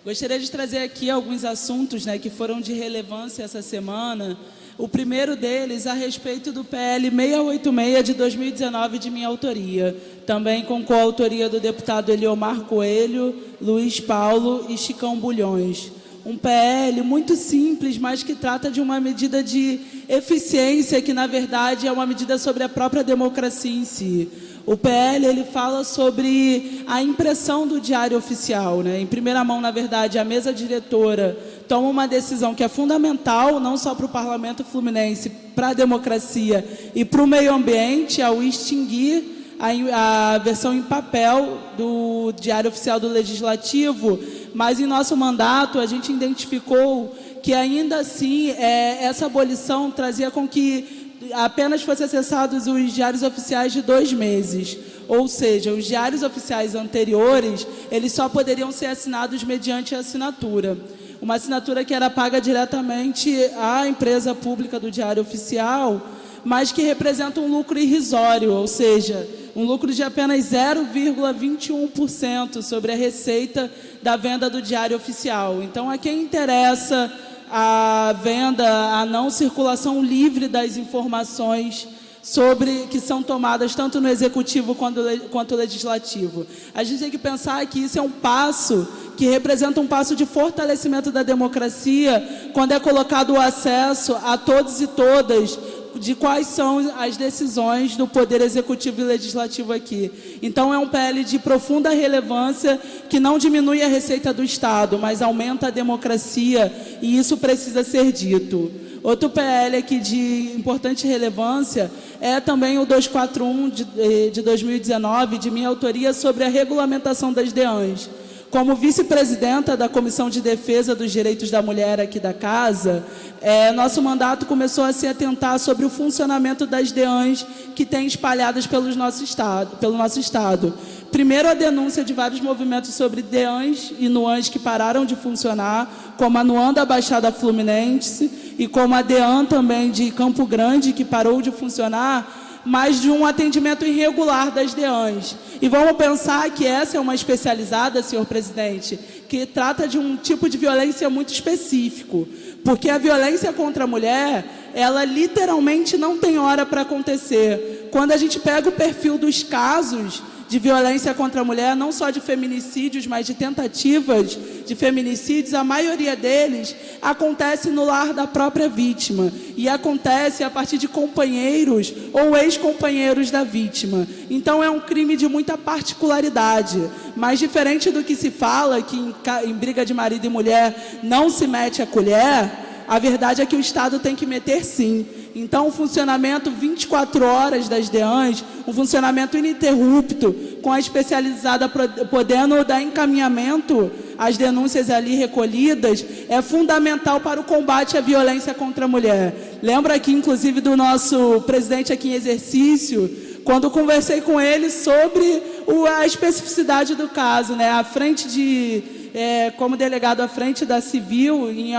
Gostaria de trazer aqui alguns assuntos, né, que foram de relevância essa semana. O primeiro deles a respeito do PL 686 de 2019, de minha autoria, também com coautoria do deputado Eliomar Coelho, Luiz Paulo e Chicão Bulhões. Um PL muito simples, mas que trata de uma medida de eficiência, que na verdade é uma medida sobre a própria democracia em si. O PL ele fala sobre a impressão do Diário Oficial, né? Em primeira mão, na verdade, a mesa diretora toma uma decisão que é fundamental, não só para o Parlamento Fluminense, para a democracia e para o meio ambiente, ao extinguir a versão em papel do Diário Oficial do Legislativo, mas em nosso mandato a gente identificou que ainda assim essa abolição trazia com que apenas fossem acessados os diários oficiais de 2 meses. Ou seja, os diários oficiais anteriores, eles só poderiam ser assinados mediante assinatura. Uma assinatura que era paga diretamente à empresa pública do Diário Oficial, mas que representa um lucro irrisório, ou seja, um lucro de apenas 0,21% sobre a receita da venda do Diário Oficial. Então, a quem interessa a venda, a não circulação livre das informações que são tomadas tanto no Executivo quanto no Legislativo. A gente tem que pensar que isso é um passo que representa um passo de fortalecimento da democracia, quando é colocado o acesso a todos e todas de quais são as decisões do Poder Executivo e Legislativo aqui. Então, é um PL de profunda relevância, que não diminui a receita do Estado, mas aumenta a democracia, e isso precisa ser dito. Outro PL aqui de importante relevância é também o 241 de 2019, de minha autoria, sobre a regulamentação das DEANs. Como vice-presidenta da Comissão de Defesa dos Direitos da Mulher aqui da Casa, nosso mandato começou a se atentar sobre o funcionamento das DEANs que tem espalhadas pelo nosso Estado. Primeiro, a denúncia de vários movimentos sobre DEANs e NUANs que pararam de funcionar, como a NUAN da Baixada Fluminense e como a DEAN também de Campo Grande, que parou de funcionar, mas de um atendimento irregular das DEANs. E vamos pensar que essa é uma especializada, senhor presidente, que trata de um tipo de violência muito específico, porque a violência contra a mulher, ela literalmente não tem hora para acontecer. Quando a gente pega o perfil dos casos de violência contra a mulher, não só de feminicídios, mas de tentativas de feminicídios, a maioria deles acontece no lar da própria vítima, e acontece a partir de companheiros ou ex-companheiros da vítima. Então, é um crime de muita particularidade, mas diferente do que se fala, que em briga de marido e mulher não se mete a colher, a verdade é que o Estado tem que meter sim. Então, o funcionamento 24 horas das DEANs, um funcionamento ininterrupto, com a especializada podendo dar encaminhamento às denúncias ali recolhidas, é fundamental para o combate à violência contra a mulher. Lembro aqui, inclusive, do nosso presidente aqui em exercício, quando conversei com ele sobre a especificidade do caso, né? À frente como delegado à frente da Civil, em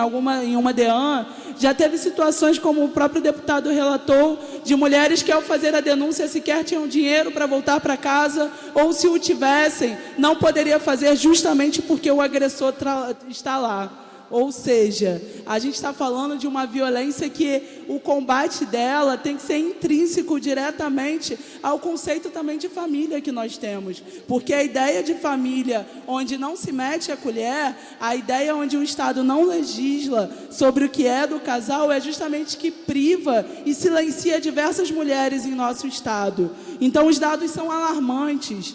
uma DEAN, já teve situações, como o próprio deputado relatou, de mulheres que, ao fazer a denúncia, sequer tinham dinheiro para voltar para casa, ou se o tivessem, não poderia fazer justamente porque o agressor está lá. Ou seja, a gente está falando de uma violência que o combate dela tem que ser intrínseco diretamente ao conceito também de família que nós temos. Porque a ideia de família onde não se mete a colher, a ideia onde o Estado não legisla sobre o que é do casal, é justamente que priva e silencia diversas mulheres em nosso Estado. Então, os dados são alarmantes.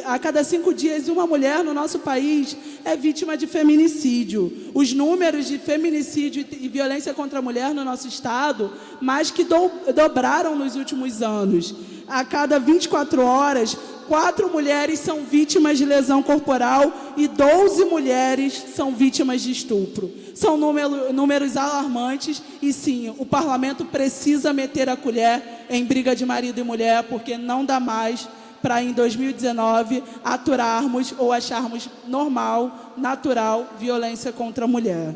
A cada 5 dias, uma mulher no nosso país é vítima de feminicídio. Os números de feminicídio e violência contra a mulher no nosso Estado, mais que dobraram nos últimos anos. A cada 24 horas, 4 mulheres são vítimas de lesão corporal e 12 mulheres são vítimas de estupro. São números alarmantes e, sim, o parlamento precisa meter a colher em briga de marido e mulher, porque não dá mais para, em 2019, aturarmos ou acharmos normal, natural, violência contra a mulher.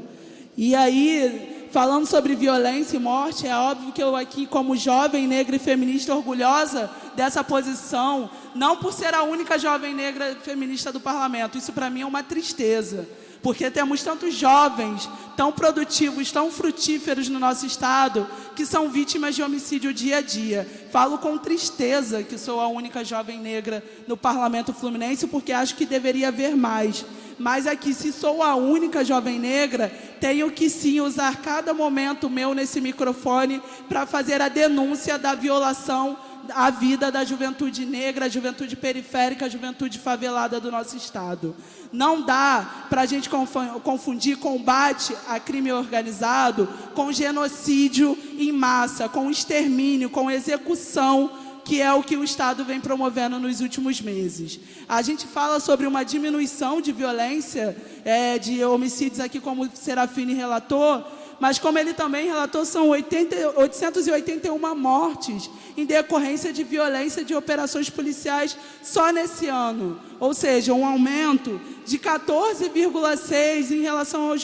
E aí, falando sobre violência e morte, é óbvio que eu aqui, como jovem negra e feminista, orgulhosa dessa posição, não por ser a única jovem negra feminista do parlamento, isso para mim é uma tristeza, porque temos tantos jovens tão produtivos, tão frutíferos no nosso estado, que são vítimas de homicídio dia a dia. Falo com tristeza que sou a única jovem negra no parlamento fluminense, porque acho que deveria haver mais. Mas aqui, se sou a única jovem negra, tenho que sim usar cada momento meu nesse microfone para fazer a denúncia da violação à vida da juventude negra, a juventude periférica, a juventude favelada do nosso estado. Não dá para a gente confundir combate a crime organizado com genocídio em massa, com extermínio, com execução, que é o que o Estado vem promovendo nos últimos meses. A gente fala sobre uma diminuição de violência, de homicídios aqui, como o Serafini relatou, mas como ele também relatou, são 881 mortes em decorrência de violência de operações policiais só nesse ano. Ou seja, um aumento de 14,6% em relação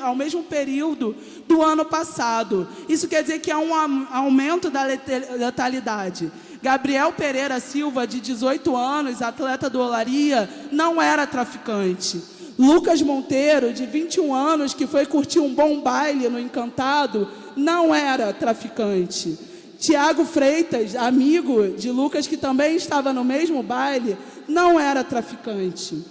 ao mesmo período do ano passado. Isso quer dizer que há um aumento da letalidade. Gabriel Pereira Silva, de 18 anos, atleta do Olaria, não era traficante. Lucas Monteiro, de 21 anos, que foi curtir um bom baile no Encantado, não era traficante. Tiago Freitas, amigo de Lucas, que também estava no mesmo baile, não era traficante.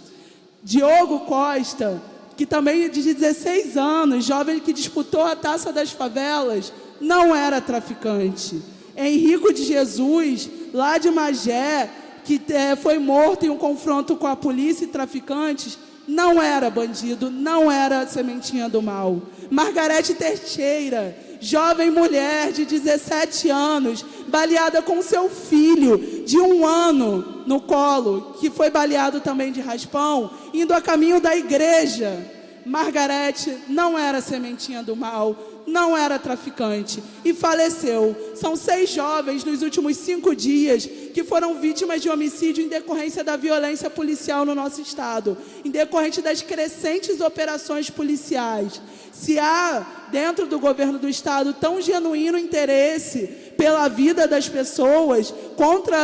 Diogo Costa, que também é de 16 anos, jovem que disputou a Taça das Favelas, não era traficante. Henrico de Jesus, lá de Magé, que foi morto em um confronto com a polícia e traficantes, não era bandido, não era sementinha do mal. Margarete Teixeira, jovem mulher de 17 anos, baleada com seu filho de 1 ano no colo, que foi baleado também de raspão, indo a caminho da igreja. Margarete não era sementinha do mal, não era traficante e faleceu. São 6 jovens nos últimos 5 dias que foram vítimas de homicídio em decorrência da violência policial no nosso estado, em decorrente das crescentes operações policiais. Se há dentro do governo do estado tão genuíno interesse pela vida das pessoas, contra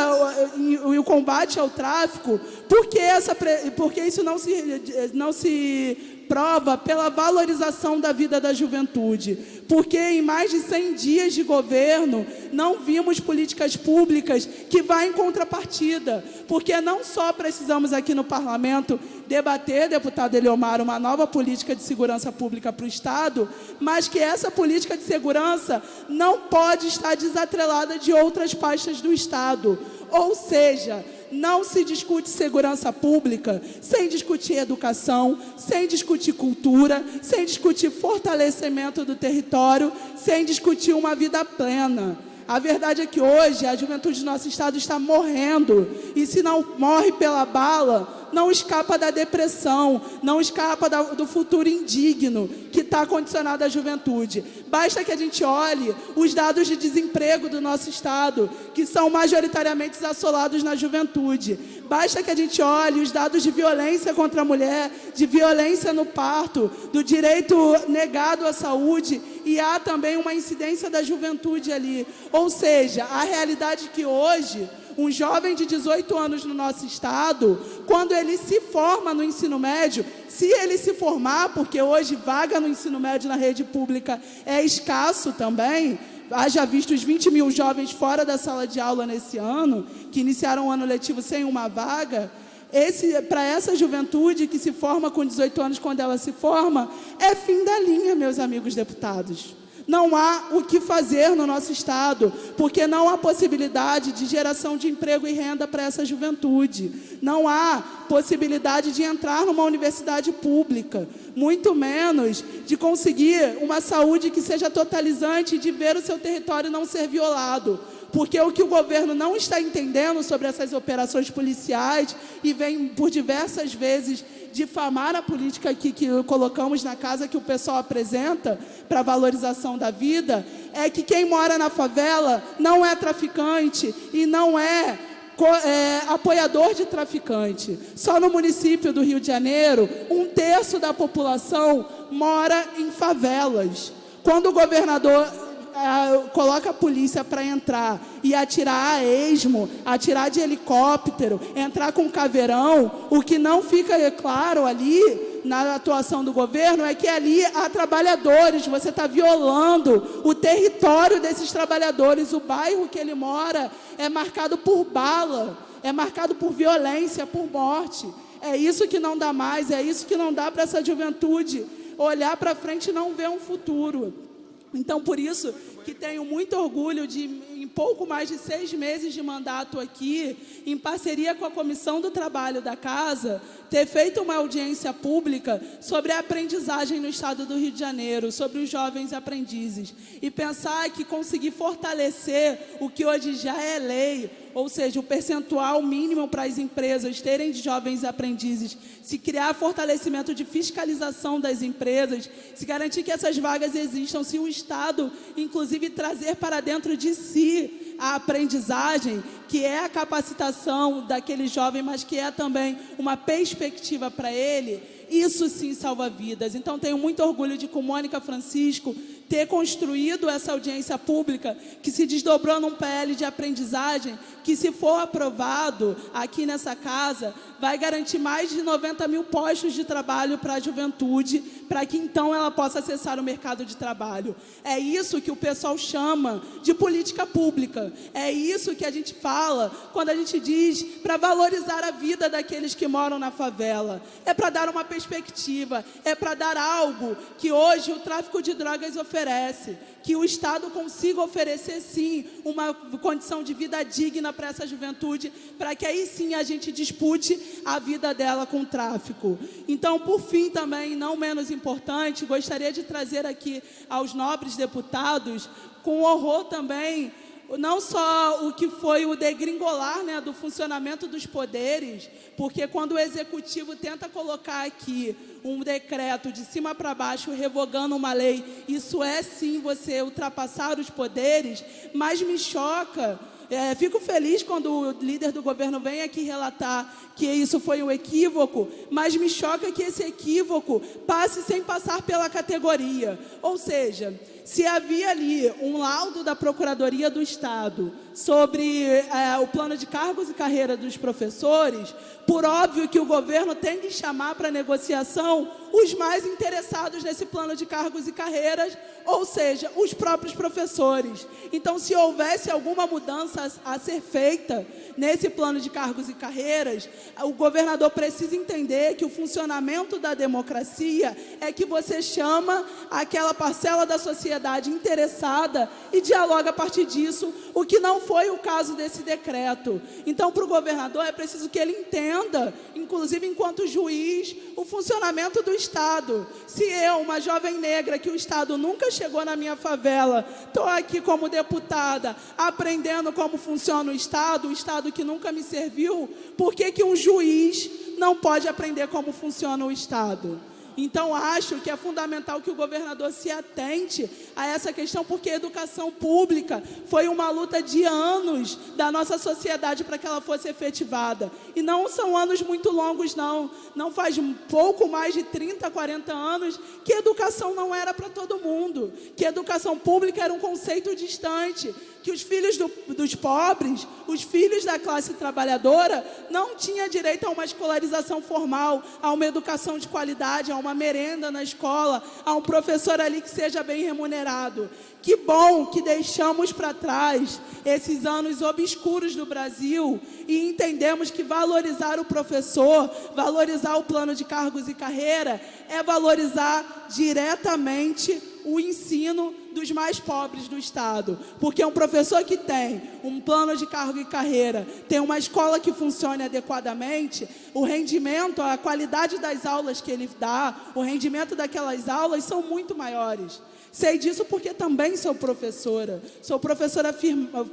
o combate ao tráfico, por que isso não se prova pela valorização da vida da juventude? Porque em mais de 100 dias de governo não vimos políticas públicas que vá em contrapartida, porque não só precisamos aqui no parlamento debater, deputado Eliomar, uma nova política de segurança pública para o estado, mas que essa política de segurança não pode estar desatrelada de outras pastas do estado. Ou seja, não se discute segurança pública sem discutir educação, sem discutir cultura, sem discutir fortalecimento do território, sem discutir uma vida plena. A verdade é que hoje a juventude do nosso estado está morrendo, e se não morre pela bala, não escapa da depressão, não escapa do futuro indigno que está condicionado à juventude. Basta que a gente olhe os dados de desemprego do nosso estado, que são majoritariamente assolados na juventude. Basta que a gente olhe os dados de violência contra a mulher, de violência no parto, do direito negado à saúde, e há também uma incidência da juventude ali. Ou seja, a realidade que hoje um jovem de 18 anos no nosso estado, quando ele se forma no ensino médio, se ele se formar, porque hoje vaga no ensino médio na rede pública é escasso também, haja visto os 20 mil jovens fora da sala de aula nesse ano, que iniciaram o ano letivo sem uma vaga, para essa juventude que se forma com 18 anos, quando ela se forma, é fim da linha, meus amigos deputados. Não há o que fazer no nosso estado, porque não há possibilidade de geração de emprego e renda para essa juventude. Não há possibilidade de entrar numa universidade pública, muito menos de conseguir uma saúde que seja totalizante e de ver o seu território não ser violado. Porque o que o governo não está entendendo sobre essas operações policiais, e vem por diversas vezes difamar a política que colocamos na casa, que o pessoal apresenta para a valorização da vida, é que quem mora na favela não é traficante e não é apoiador de traficante. Só no município do Rio de Janeiro, 1/3 da população mora em favelas. Quando o governador coloca a polícia para entrar e atirar a esmo, atirar de helicóptero, entrar com caveirão, o que não fica claro ali na atuação do governo é que ali há trabalhadores, você está violando o território desses trabalhadores, o bairro que ele mora é marcado por bala, é marcado por violência, por morte. É isso que não dá mais, é isso que não dá para essa juventude olhar para frente e não ver um futuro. Então, por isso que tenho muito orgulho de, em pouco mais de 6 meses de mandato aqui, em parceria com a Comissão do Trabalho da Casa, ter feito uma audiência pública sobre a aprendizagem no estado do Rio de Janeiro, sobre os jovens aprendizes, e pensar que conseguir fortalecer o que hoje já é lei, ou seja, o percentual mínimo para as empresas terem de jovens aprendizes, se criar fortalecimento de fiscalização das empresas, se garantir que essas vagas existam, se o Estado, inclusive, trazer para dentro de si a aprendizagem, que é a capacitação daquele jovem, mas que é também uma perspectiva para ele, isso sim salva vidas. Então, tenho muito orgulho de, com Mônica Francisco, ter construído essa audiência pública que se desdobrou num PL de aprendizagem que, se for aprovado aqui nessa casa, vai garantir mais de 90 mil postos de trabalho para a juventude, para que então ela possa acessar o mercado de trabalho. É isso que o pessoal chama de política pública. É isso que a gente fala quando a gente diz para valorizar a vida daqueles que moram na favela. É para dar uma perspectiva, é para dar algo que hoje o tráfico de drogas oferece, que o Estado consiga oferecer, sim, uma condição de vida digna para essa juventude, para que aí sim a gente dispute a vida dela com o tráfico. Então, por fim também, não menos importante, gostaria de trazer aqui aos nobres deputados, com horror também, não só o que foi o degringolar, né, do funcionamento dos poderes, porque quando o Executivo tenta colocar aqui um decreto de cima para baixo, revogando uma lei, isso é sim você ultrapassar os poderes, mas me choca, fico feliz quando o líder do governo vem aqui relatar que isso foi um equívoco, mas me choca que esse equívoco passe sem passar pela categoria. Ou seja, se havia ali um laudo da Procuradoria do Estado sobre o plano de cargos e carreira dos professores, por óbvio que o governo tem que chamar para negociação os mais interessados nesse plano de cargos e carreiras, ou seja, os próprios professores. Então, se houvesse alguma mudança a ser feita nesse plano de cargos e carreiras, o governador precisa entender que o funcionamento da democracia é que você chama aquela parcela da sociedade interessada e dialoga a partir disso, o que não foi o caso desse decreto. Então, para o governador é preciso que ele entenda, inclusive enquanto juiz, o funcionamento do Estado. Se eu, uma jovem negra, que o Estado nunca chegou na minha favela, estou aqui como deputada, aprendendo como funciona o Estado que nunca me serviu, por que que um juiz não pode aprender como funciona o Estado? Então, acho que é fundamental que o governador se atente a essa questão, porque a educação pública foi uma luta de anos da nossa sociedade para que ela fosse efetivada. E não são anos muito longos, não. Não faz pouco mais de 30, 40 anos que educação não era para todo mundo, que educação pública era um conceito distante, que os filhos dos pobres, os filhos da classe trabalhadora, não tinham direito a uma escolarização formal, a uma educação de qualidade, a uma merenda na escola, a um professor ali que seja bem remunerado. Que bom que deixamos para trás esses anos obscuros do Brasil e entendemos que valorizar o professor, valorizar o plano de cargos e carreira, é valorizar diretamente o ensino dos mais pobres do Estado. Porque um professor que tem um plano de cargo e carreira, tem uma escola que funcione adequadamente, o rendimento, a qualidade das aulas que ele dá, o rendimento daquelas aulas são muito maiores. Sei disso porque também sou professora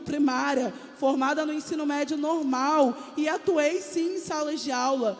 primária, formada no ensino médio normal e atuei sim em salas de aula.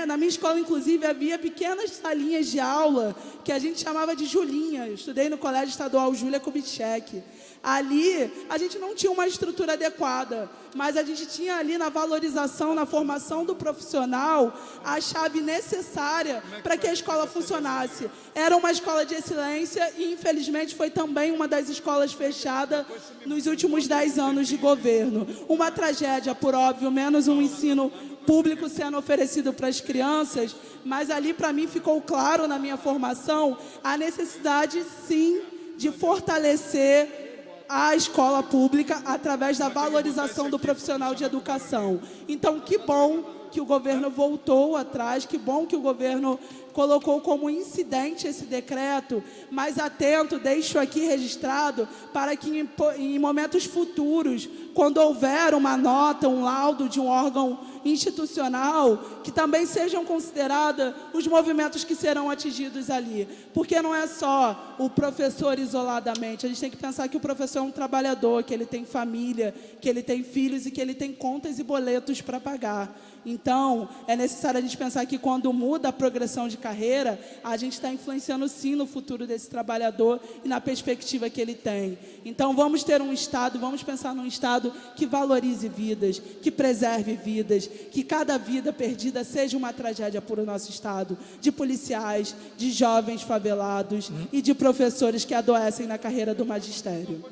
Na minha escola, inclusive, havia pequenas salinhas de aula que a gente chamava de Julinha. Eu estudei no Colégio Estadual Júlia Kubitschek. Ali, a gente não tinha uma estrutura adequada, mas a gente tinha ali na valorização, na formação do profissional, a chave necessária para que a escola funcionasse. Era uma escola de excelência e, infelizmente, foi também uma das escolas fechadas nos últimos 10 anos de governo. Uma tragédia, por óbvio, menos um ensino público sendo oferecido para as crianças, mas ali, para mim, ficou claro na minha formação a necessidade, sim, de fortalecer a escola pública através da valorização do profissional de educação. Então, que bom que o governo voltou atrás, que bom que o governo colocou como incidente esse decreto, mas atento, deixo aqui registrado, para que em momentos futuros, quando houver uma nota, um laudo de um órgão institucional, que também sejam considerados os movimentos que serão atingidos ali. Porque não é só o professor isoladamente, a gente tem que pensar que o professor é um trabalhador, que ele tem família, que ele tem filhos e que ele tem contas e boletos para pagar. Então, é necessário a gente pensar que quando muda a progressão de carreira, a gente está influenciando sim no futuro desse trabalhador e na perspectiva que ele tem. Então, vamos ter um Estado, vamos pensar num Estado que valorize vidas, que preserve vidas, que cada vida perdida seja uma tragédia para o nosso Estado, de policiais, de jovens favelados e de professores que adoecem na carreira do magistério.